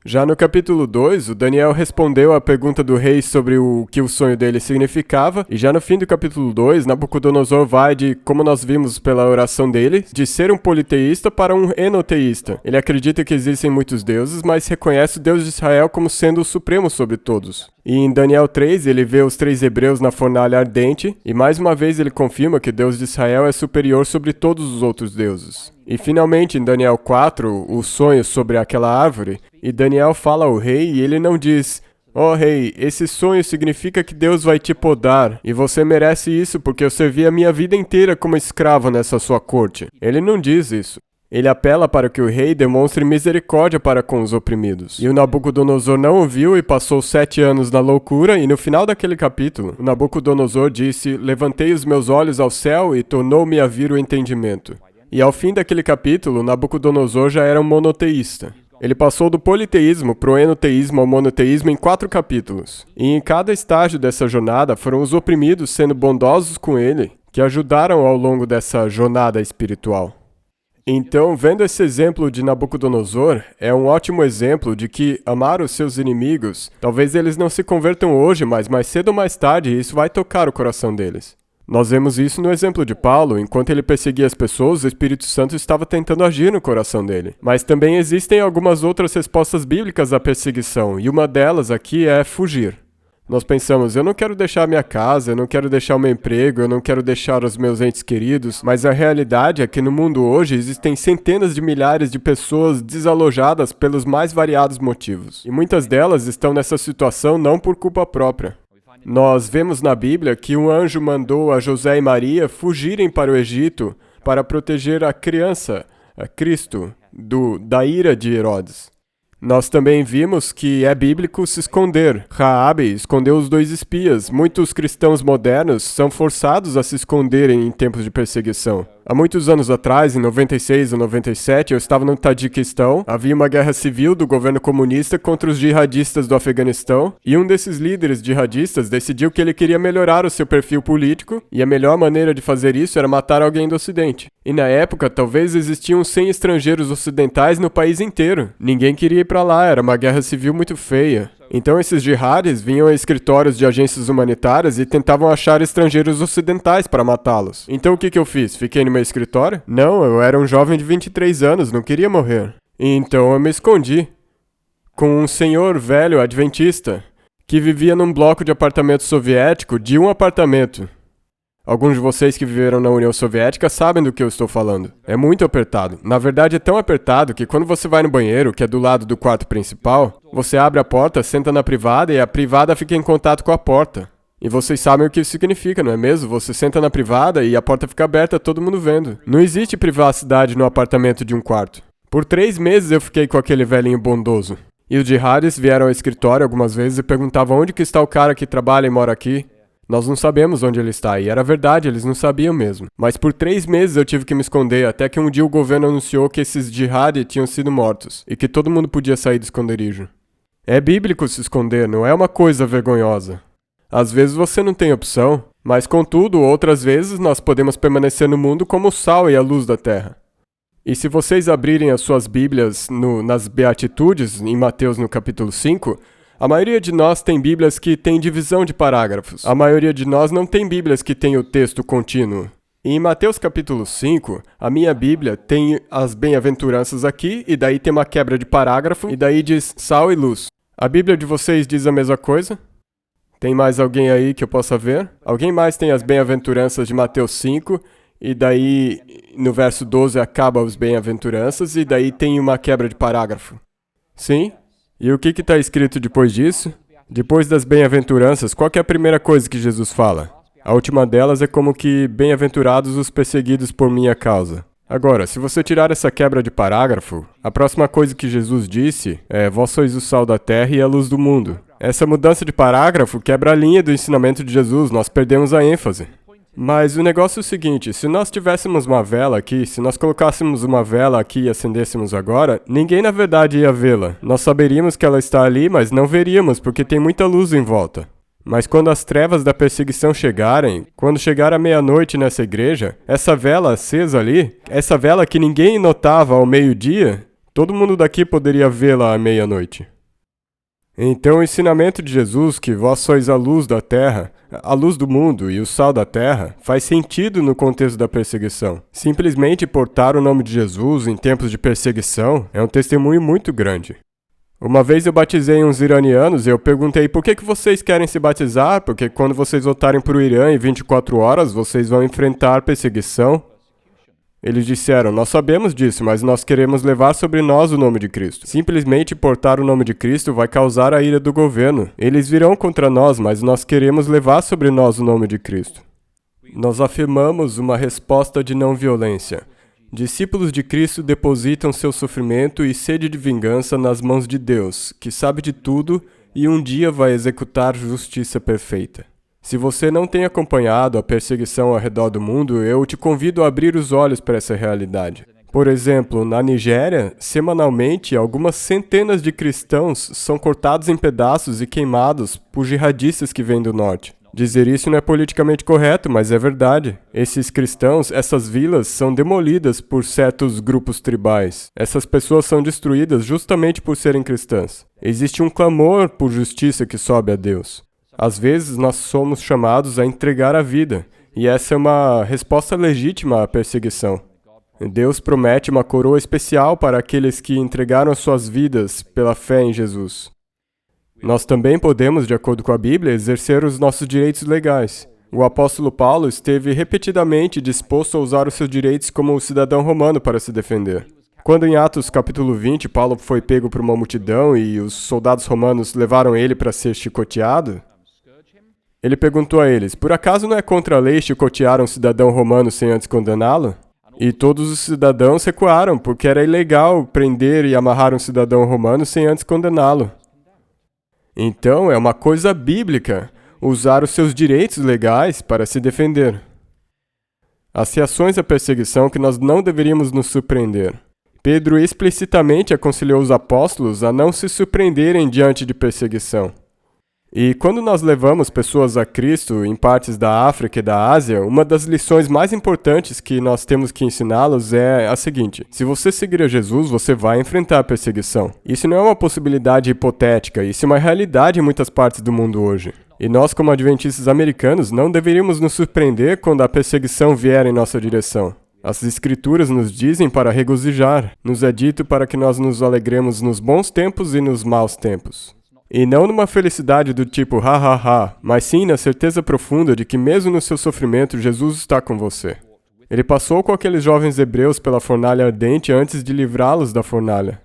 [SPEAKER 1] Já no capítulo 2, o Daniel respondeu à pergunta do rei sobre o que o sonho dele significava, e já no fim do capítulo 2, Nabucodonosor vai de, como nós vimos pela oração dele, de ser um politeísta para um enoteísta. Ele acredita que existem muitos deuses, mas reconhece o Deus de Israel como sendo o supremo sobre todos. E em Daniel 3, ele vê os 3 hebreus na fornalha ardente, e mais uma vez ele confirma que o Deus de Israel é superior sobre todos os outros deuses. E finalmente, em Daniel 4, o sonho sobre aquela árvore, e Daniel fala ao rei e ele não diz: "Ó rei, esse sonho significa que Deus vai te podar, e você merece isso porque eu servi a minha vida inteira como escravo nessa sua corte." Ele não diz isso. Ele apela para que o rei demonstre misericórdia para com os oprimidos. E o Nabucodonosor não ouviu e passou 7 anos na loucura, e no final daquele capítulo, o Nabucodonosor disse: "Levantei os meus olhos ao céu e tornou-me a vir o entendimento." E ao fim daquele capítulo, Nabucodonosor já era um monoteísta. Ele passou do politeísmo pro enoteísmo ao monoteísmo em 4 capítulos. E em cada estágio dessa jornada foram os oprimidos sendo bondosos com ele, que ajudaram ao longo dessa jornada espiritual. Então, vendo esse exemplo de Nabucodonosor, é um ótimo exemplo de que amar os seus inimigos, talvez eles não se convertam hoje, mas mais cedo ou mais tarde isso vai tocar o coração deles. Nós vemos isso no exemplo de Paulo. Enquanto ele perseguia as pessoas, o Espírito Santo estava tentando agir no coração dele. Mas também existem algumas outras respostas bíblicas à perseguição, e uma delas aqui é fugir. Nós pensamos: eu não quero deixar minha casa, eu não quero deixar o meu emprego, eu não quero deixar os meus entes queridos, mas a realidade é que no mundo hoje existem centenas de milhares de pessoas desalojadas pelos mais variados motivos. E muitas delas estão nessa situação não por culpa própria. Nós vemos na Bíblia que um anjo mandou a José e Maria fugirem para o Egito para proteger a criança, a Cristo, da ira de Herodes. Nós também vimos que é bíblico se esconder. Raabe escondeu os 2 espias. Muitos cristãos modernos são forçados a se esconderem em tempos de perseguição. Há muitos anos atrás, em 96 ou 97, eu estava no Tajiquistão. Havia uma guerra civil do governo comunista contra os jihadistas do Afeganistão, e um desses líderes jihadistas decidiu que ele queria melhorar o seu perfil político, e a melhor maneira de fazer isso era matar alguém do Ocidente. E na época, talvez existiam 100 estrangeiros ocidentais no país inteiro. Ninguém queria ir para lá, era uma guerra civil muito feia. Então esses jihadis vinham a escritórios de agências humanitárias e tentavam achar estrangeiros ocidentais para matá-los. Então o que eu fiz? Fiquei no meu escritório? Não, eu era um jovem de 23 anos, não queria morrer. Então eu me escondi com um senhor velho adventista que vivia num bloco de apartamento soviético de um apartamento. Alguns de vocês que viveram na União Soviética sabem do que eu estou falando. É muito apertado. Na verdade, é tão apertado que quando você vai no banheiro, que é do lado do quarto principal, você abre a porta, senta na privada e a privada fica em contato com a porta. E vocês sabem o que isso significa, não é mesmo? Você senta na privada e a porta fica aberta, todo mundo vendo. Não existe privacidade no apartamento de um quarto. Por 3 meses eu fiquei com aquele velhinho bondoso. E os jihadis vieram ao escritório algumas vezes e perguntavam: onde que está o cara que trabalha e mora aqui? Nós não sabemos onde ele está, e era verdade, eles não sabiam mesmo. Mas por 3 meses eu tive que me esconder, até que um dia o governo anunciou que esses jihadi tinham sido mortos, e que todo mundo podia sair do esconderijo. É bíblico se esconder, não é uma coisa vergonhosa. Às vezes você não tem opção, mas contudo, outras vezes nós podemos permanecer no mundo como o sal e a luz da terra. E se vocês abrirem as suas Bíblias nas Beatitudes, em Mateus no capítulo 5, a maioria de nós tem Bíblias que tem divisão de parágrafos. A maioria de nós não tem Bíblias que tem o texto contínuo. E em Mateus capítulo 5, a minha Bíblia tem as bem-aventuranças aqui, e daí tem uma quebra de parágrafo, e daí diz sal e luz. A Bíblia de vocês diz a mesma coisa? Tem mais alguém aí que eu possa ver? Alguém mais tem as bem-aventuranças de Mateus 5, e daí no verso 12 acaba as bem-aventuranças, e daí tem uma quebra de parágrafo? Sim? E o que está escrito depois disso? Depois das bem-aventuranças, qual que é a primeira coisa que Jesus fala? A última delas é como que bem-aventurados os perseguidos por minha causa. Agora, se você tirar essa quebra de parágrafo, a próxima coisa que Jesus disse é: vós sois o sal da terra e a luz do mundo. Essa mudança de parágrafo quebra a linha do ensinamento de Jesus, nós perdemos a ênfase. Mas o negócio é o seguinte: se nós tivéssemos uma vela aqui, se nós colocássemos uma vela aqui e acendêssemos agora, ninguém na verdade ia vê-la. Nós saberíamos que ela está ali, mas não veríamos, porque tem muita luz em volta. Mas quando as trevas da perseguição chegarem, quando chegar a meia-noite nessa igreja, essa vela acesa ali, essa vela que ninguém notava ao meio-dia, todo mundo daqui poderia vê-la à meia-noite. Então o ensinamento de Jesus, que vós sois a luz da terra, a luz do mundo e o sal da terra, faz sentido no contexto da perseguição. Simplesmente portar o nome de Jesus em tempos de perseguição é um testemunho muito grande. Uma vez eu batizei uns iranianos e eu perguntei por que vocês querem se batizar, porque quando vocês voltarem para o Irã em 24 horas, vocês vão enfrentar perseguição. Eles disseram, nós sabemos disso, mas nós queremos levar sobre nós o nome de Cristo. Simplesmente portar o nome de Cristo vai causar a ira do governo. Eles virão contra nós, mas nós queremos levar sobre nós o nome de Cristo. Nós afirmamos uma resposta de não violência. Discípulos de Cristo depositam seu sofrimento e sede de vingança nas mãos de Deus, que sabe de tudo e um dia vai executar justiça perfeita. Se você não tem acompanhado a perseguição ao redor do mundo, eu te convido a abrir os olhos para essa realidade. Por exemplo, na Nigéria, semanalmente, algumas centenas de cristãos são cortados em pedaços e queimados por jihadistas que vêm do norte. Dizer isso não é politicamente correto, mas é verdade. Esses cristãos, essas vilas, são demolidas por certos grupos tribais. Essas pessoas são destruídas justamente por serem cristãs. Existe um clamor por justiça que sobe a Deus. Às vezes, nós somos chamados a entregar a vida, e essa é uma resposta legítima à perseguição. Deus promete uma coroa especial para aqueles que entregaram as suas vidas pela fé em Jesus. Nós também podemos, de acordo com a Bíblia, exercer os nossos direitos legais. O apóstolo Paulo esteve repetidamente disposto a usar os seus direitos como um cidadão romano para se defender. Quando em Atos capítulo 20, Paulo foi pego por uma multidão e os soldados romanos levaram ele para ser chicoteado, ele perguntou a eles, por acaso não é contra a lei chicotear um cidadão romano sem antes condená-lo? E todos os cidadãos recuaram, porque era ilegal prender e amarrar um cidadão romano sem antes condená-lo. Então, é uma coisa bíblica usar os seus direitos legais para se defender. As reações à perseguição que nós não deveríamos nos surpreender. Pedro explicitamente aconselhou os apóstolos a não se surpreenderem diante de perseguição. E quando nós levamos pessoas a Cristo em partes da África e da Ásia, uma das lições mais importantes que nós temos que ensiná-los é a seguinte: se você seguir a Jesus, você vai enfrentar perseguição. Isso não é uma possibilidade hipotética, isso é uma realidade em muitas partes do mundo hoje. E nós, como adventistas americanos, não deveríamos nos surpreender quando a perseguição vier em nossa direção. As Escrituras nos dizem para regozijar, nos é dito para que nós nos alegremos nos bons tempos e nos maus tempos. E não numa felicidade do tipo ha ha ha, mas sim na certeza profunda de que mesmo no seu sofrimento, Jesus está com você. Ele passou com aqueles jovens hebreus pela fornalha ardente antes de livrá-los da fornalha.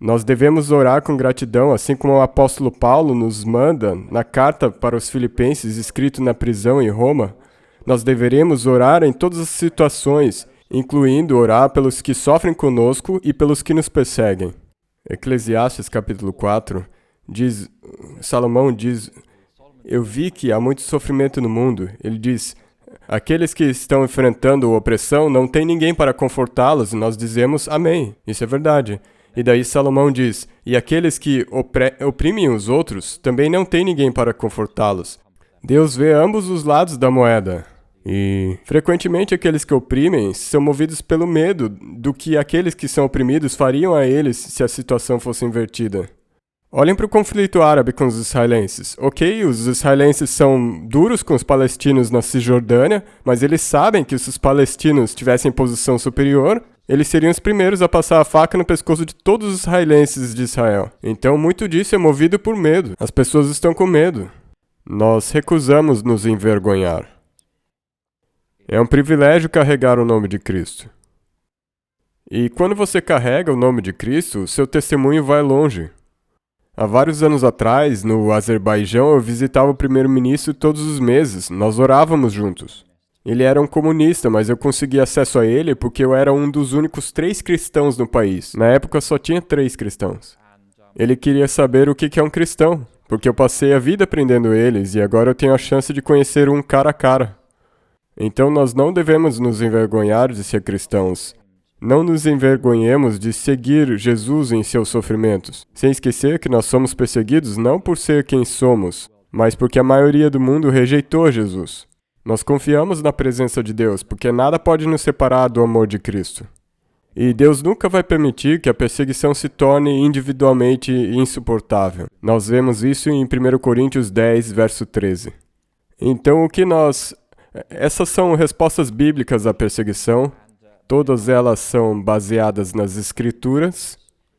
[SPEAKER 1] Nós devemos orar com gratidão, assim como o apóstolo Paulo nos manda na carta para os Filipenses, escrito na prisão em Roma. Nós deveremos orar em todas as situações, incluindo orar pelos que sofrem conosco e pelos que nos perseguem. Eclesiastes capítulo 4 Salomão diz, eu vi que há muito sofrimento no mundo. Ele diz, aqueles que estão enfrentando opressão não tem ninguém para confortá-los, e nós dizemos amém. Isso é verdade. E daí Salomão diz, e aqueles que oprimem os outros também não tem ninguém para confortá-los. Deus vê ambos os lados da moeda. E frequentemente aqueles que oprimem são movidos pelo medo do que aqueles que são oprimidos fariam a eles se a situação fosse invertida. Olhem para o conflito árabe com os israelenses. Ok, os israelenses são duros com os palestinos na Cisjordânia, mas eles sabem que se os palestinos tivessem posição superior, eles seriam os primeiros a passar a faca no pescoço de todos os israelenses de Israel. Então, muito disso é movido por medo. As pessoas estão com medo. Nós recusamos nos envergonhar. É um privilégio carregar o nome de Cristo. E quando você carrega o nome de Cristo, seu testemunho vai longe. Há vários anos atrás, no Azerbaijão, eu visitava o primeiro-ministro todos os meses. Nós orávamos juntos. Ele era um comunista, mas eu consegui acesso a ele porque eu era um dos únicos 3 cristãos no país. Na época só tinha 3 cristãos. Ele queria saber o que é um cristão, porque eu passei a vida aprendendo eles e agora eu tenho a chance de conhecer um cara a cara. Então nós não devemos nos envergonhar de ser cristãos. Não nos envergonhemos de seguir Jesus em seus sofrimentos, sem esquecer que nós somos perseguidos não por ser quem somos, mas porque a maioria do mundo rejeitou Jesus. Nós confiamos na presença de Deus, porque nada pode nos separar do amor de Cristo. E Deus nunca vai permitir que a perseguição se torne individualmente insuportável. Nós vemos isso em 1 Coríntios 10, verso 13. Então, essas são respostas bíblicas à perseguição. Todas elas são baseadas nas Escrituras.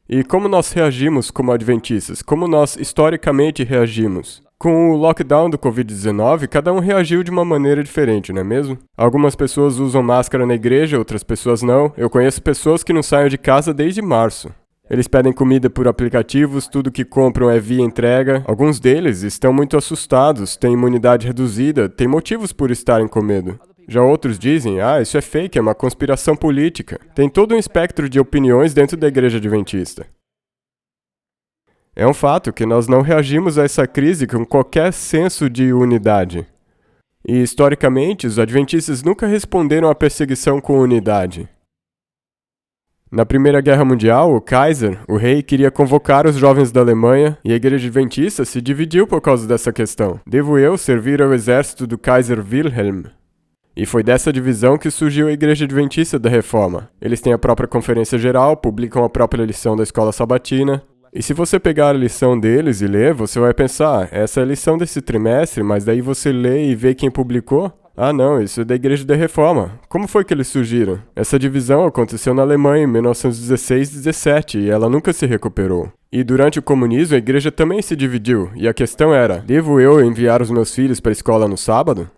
[SPEAKER 1] E como nós reagimos como adventistas? Como nós historicamente reagimos? Com o lockdown do Covid-19, cada um reagiu de uma maneira diferente, não é mesmo? Algumas pessoas usam máscara na igreja, outras pessoas não. Eu conheço pessoas que não saem de casa desde março. Eles pedem comida por aplicativos, tudo que compram é via entrega. Alguns deles estão muito assustados, têm imunidade reduzida, têm motivos por estarem com medo. Já outros dizem, isso é fake, é uma conspiração política. Tem todo um espectro de opiniões dentro da igreja adventista. É um fato que nós não reagimos a essa crise com qualquer senso de unidade. E, historicamente, os adventistas nunca responderam à perseguição com unidade. Na Primeira Guerra Mundial, o Kaiser, o rei, queria convocar os jovens da Alemanha e a igreja adventista se dividiu por causa dessa questão. Devo eu servir ao exército do Kaiser Wilhelm? E foi dessa divisão que surgiu a Igreja Adventista da Reforma. Eles têm a própria conferência geral, publicam a própria lição da escola sabatina. E se você pegar a lição deles e ler, você vai pensar, essa é a lição desse trimestre, mas daí você lê e vê quem publicou? Não, isso é da Igreja da Reforma. Como foi que eles surgiram? Essa divisão aconteceu na Alemanha em 1916-17 e ela nunca se recuperou. E durante o comunismo a igreja também se dividiu, e a questão era, devo eu enviar os meus filhos para a escola no sábado?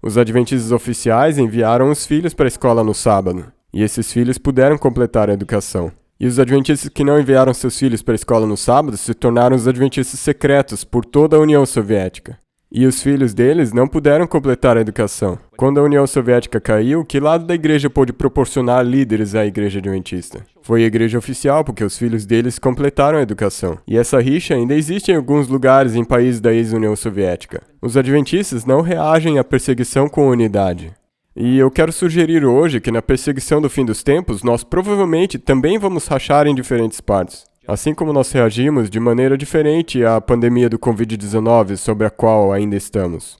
[SPEAKER 1] Os adventistas oficiais enviaram os filhos para a escola no sábado, e esses filhos puderam completar a educação. E os adventistas que não enviaram seus filhos para a escola no sábado se tornaram os adventistas secretos por toda a União Soviética. E os filhos deles não puderam completar a educação. Quando a União Soviética caiu, que lado da igreja pôde proporcionar líderes à igreja adventista? Foi a igreja oficial, porque os filhos deles completaram a educação. E essa rixa ainda existe em alguns lugares em países da ex-União Soviética. Os adventistas não reagem à perseguição com unidade. E eu quero sugerir hoje que na perseguição do fim dos tempos, nós provavelmente também vamos rachar em diferentes partes. Assim como nós reagimos de maneira diferente à pandemia do Covid-19 sobre a qual ainda estamos.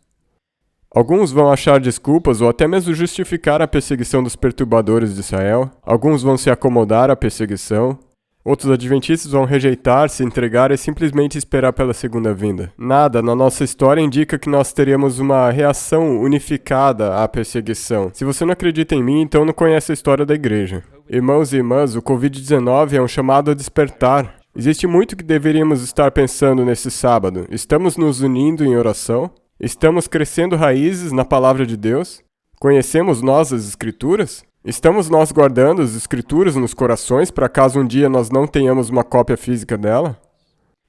[SPEAKER 1] Alguns vão achar desculpas ou até mesmo justificar a perseguição dos perturbadores de Israel. Alguns vão se acomodar à perseguição. Outros adventistas vão rejeitar, se entregar e simplesmente esperar pela segunda vinda. Nada na nossa história indica que nós teríamos uma reação unificada à perseguição. Se você não acredita em mim, então não conhece a história da igreja. Irmãos e irmãs, o Covid-19 é um chamado a despertar. Existe muito que deveríamos estar pensando nesse sábado. Estamos nos unindo em oração? Estamos crescendo raízes na palavra de Deus? Conhecemos nós as Escrituras? Estamos nós guardando as Escrituras nos corações para caso um dia nós não tenhamos uma cópia física dela?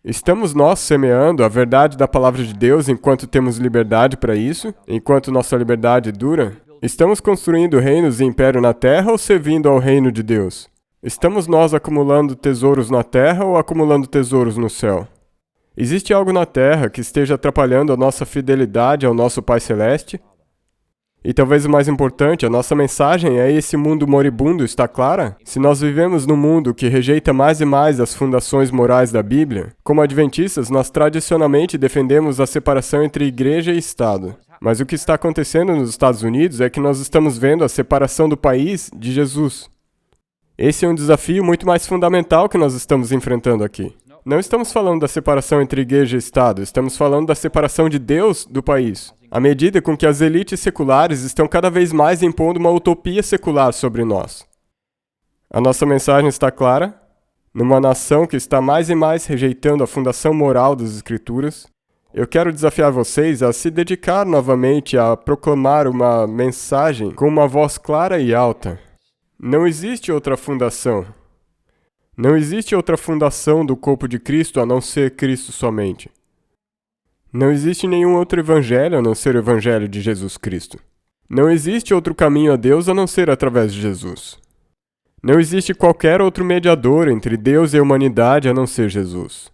[SPEAKER 1] Estamos nós semeando a verdade da palavra de Deus enquanto temos liberdade para isso? Enquanto nossa liberdade dura? Estamos construindo reinos e império na terra ou servindo ao reino de Deus? Estamos nós acumulando tesouros na terra ou acumulando tesouros no céu? Existe algo na terra que esteja atrapalhando a nossa fidelidade ao nosso Pai Celeste? E talvez o mais importante, a nossa mensagem a esse mundo moribundo está clara? Se nós vivemos num mundo que rejeita mais e mais as fundações morais da Bíblia, como adventistas, nós tradicionalmente defendemos a separação entre igreja e Estado. Mas o que está acontecendo nos Estados Unidos é que nós estamos vendo a separação do país de Jesus. Esse é um desafio muito mais fundamental que nós estamos enfrentando aqui. Não estamos falando da separação entre igreja e Estado, estamos falando da separação de Deus do país. À medida com que as elites seculares estão cada vez mais impondo uma utopia secular sobre nós. A nossa mensagem está clara. Numa nação que está mais e mais rejeitando a fundação moral das Escrituras, eu quero desafiar vocês a se dedicar novamente a proclamar uma mensagem com uma voz clara e alta. Não existe outra fundação. Não existe outra fundação do corpo de Cristo a não ser Cristo somente. Não existe nenhum outro evangelho a não ser o evangelho de Jesus Cristo. Não existe outro caminho a Deus a não ser através de Jesus. Não existe qualquer outro mediador entre Deus e a humanidade a não ser Jesus.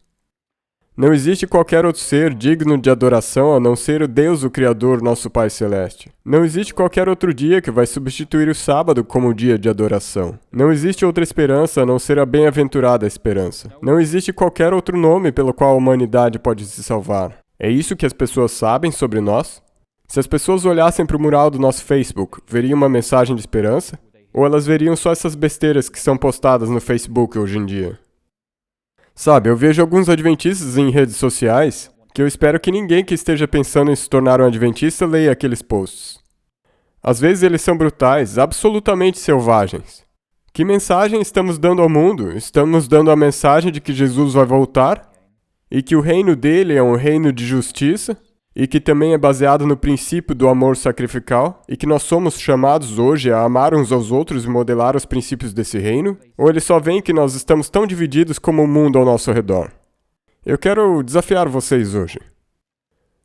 [SPEAKER 1] Não existe qualquer outro ser digno de adoração a não ser o Deus, o Criador, nosso Pai Celeste. Não existe qualquer outro dia que vai substituir o sábado como dia de adoração. Não existe outra esperança a não ser a bem-aventurada esperança. Não existe qualquer outro nome pelo qual a humanidade pode se salvar. É isso que as pessoas sabem sobre nós? Se as pessoas olhassem para o mural do nosso Facebook, veriam uma mensagem de esperança? Ou elas veriam só essas besteiras que são postadas no Facebook hoje em dia? Sabe, eu vejo alguns adventistas em redes sociais que eu espero que ninguém que esteja pensando em se tornar um adventista leia aqueles posts. Às vezes eles são brutais, absolutamente selvagens. Que mensagem estamos dando ao mundo? Estamos dando a mensagem de que Jesus vai voltar e que o reino dele é um reino de justiça e que também é baseado no princípio do amor sacrificial e que nós somos chamados hoje a amar uns aos outros e modelar os princípios desse reino? Ou ele só vê que nós estamos tão divididos como o mundo ao nosso redor? Eu quero desafiar vocês hoje.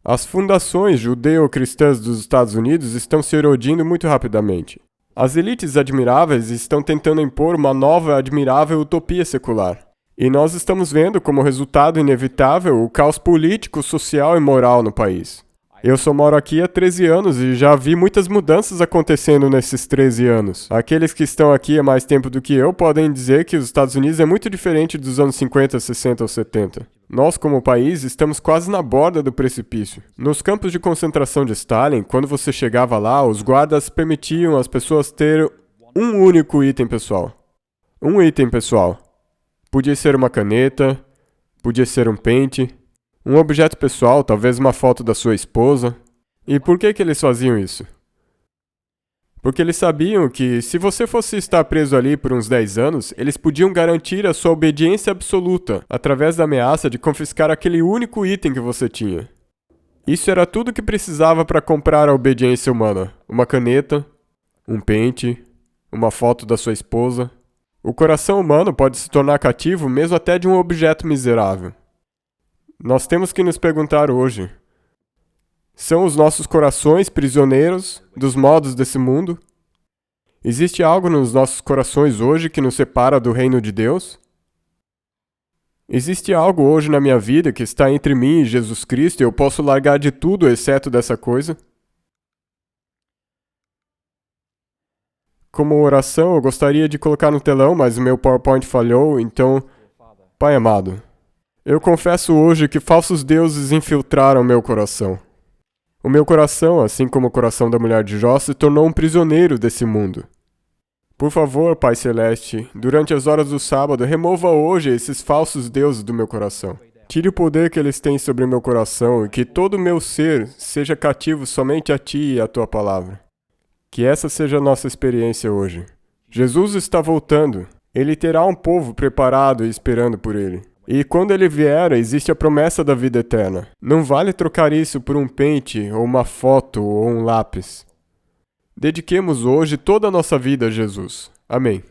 [SPEAKER 1] As fundações judeo-cristãs dos Estados Unidos estão se erodindo muito rapidamente. As elites admiráveis estão tentando impor uma nova admirável utopia secular. E nós estamos vendo como resultado inevitável o caos político, social e moral no país. Eu só moro aqui há 13 anos e já vi muitas mudanças acontecendo nesses 13 anos. Aqueles que estão aqui há mais tempo do que eu podem dizer que os Estados Unidos é muito diferente dos anos 50, 60 ou 70. Nós, como país, estamos quase na borda do precipício. Nos campos de concentração de Stalin, quando você chegava lá, os guardas permitiam as pessoas ter um único item pessoal. Um item pessoal. Podia ser uma caneta, podia ser um pente, um objeto pessoal, talvez uma foto da sua esposa. E por que eles faziam isso? Porque eles sabiam que, se você fosse estar preso ali por uns 10 anos, eles podiam garantir a sua obediência absoluta, através da ameaça de confiscar aquele único item que você tinha. Isso era tudo que precisava para comprar a obediência humana. Uma caneta, um pente, uma foto da sua esposa. O coração humano pode se tornar cativo mesmo até de um objeto miserável. Nós temos que nos perguntar hoje: são os nossos corações prisioneiros dos modos desse mundo? Existe algo nos nossos corações hoje que nos separa do reino de Deus? Existe algo hoje na minha vida que está entre mim e Jesus Cristo e eu posso largar de tudo exceto dessa coisa? Como oração, eu gostaria de colocar no telão, mas o meu PowerPoint falhou, então, Pai amado, eu confesso hoje que falsos deuses infiltraram meu coração. O meu coração, assim como o coração da mulher de Jó, se tornou um prisioneiro desse mundo. Por favor, Pai Celeste, durante as horas do sábado, remova hoje esses falsos deuses do meu coração. Tire o poder que eles têm sobre o meu coração e que todo o meu ser seja cativo somente a Ti e a Tua palavra. Que essa seja a nossa experiência hoje. Jesus está voltando. Ele terá um povo preparado e esperando por Ele. E quando Ele vier, existe a promessa da vida eterna. Não vale trocar isso por um pente, ou uma foto, ou um lápis. Dediquemos hoje toda a nossa vida a Jesus. Amém.